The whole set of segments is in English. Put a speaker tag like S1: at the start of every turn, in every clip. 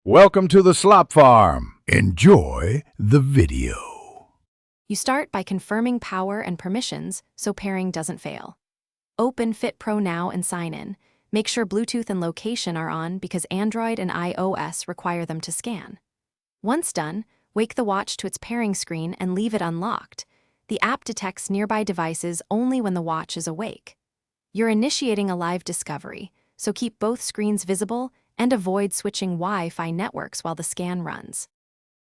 S1: Welcome to the Slop Farm. Enjoy the video.
S2: You start by confirming power and permissions so pairing doesn't fail. Open Fitpro now and sign in. Make sure Bluetooth and location are on because Android and iOS require them to scan. Once done, wake the watch to its pairing screen and leave it unlocked. The app detects nearby devices only when the watch is awake. You're initiating a live discovery, so keep both screens visible and avoid switching Wi-Fi networks while the scan runs.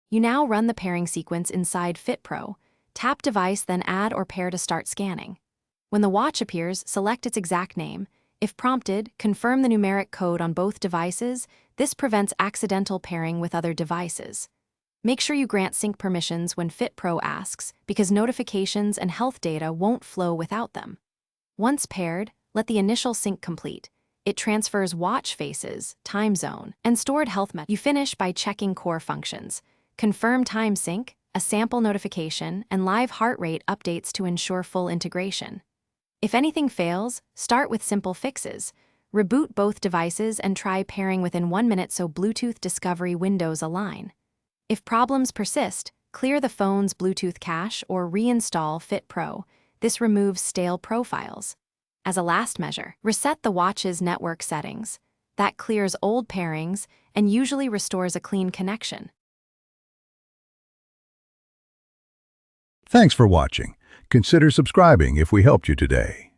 S2: You now run the pairing sequence inside Fitpro. Tap device, then add or pair to start scanning. When the watch appears, select its exact name. If prompted, confirm the numeric code on both devices. This prevents accidental pairing with other devices. Make sure you grant sync permissions when Fitpro asks, because notifications and health data won't flow without them. Once paired, let the initial sync complete. It transfers watch faces, time zone, and stored health metrics. You finish by checking core functions. Confirm time sync, a sample notification, and live heart rate updates to ensure full integration. If anything fails, start with simple fixes. Reboot both devices and try pairing within 1 minute so Bluetooth discovery windows align. If problems persist, clear the phone's Bluetooth cache or reinstall Fitpro. This removes stale profiles. As a last measure, reset the watch's network settings. That clears old pairings and usually restores a clean connection.
S1: Thanks for watching. Consider subscribing if we helped you today.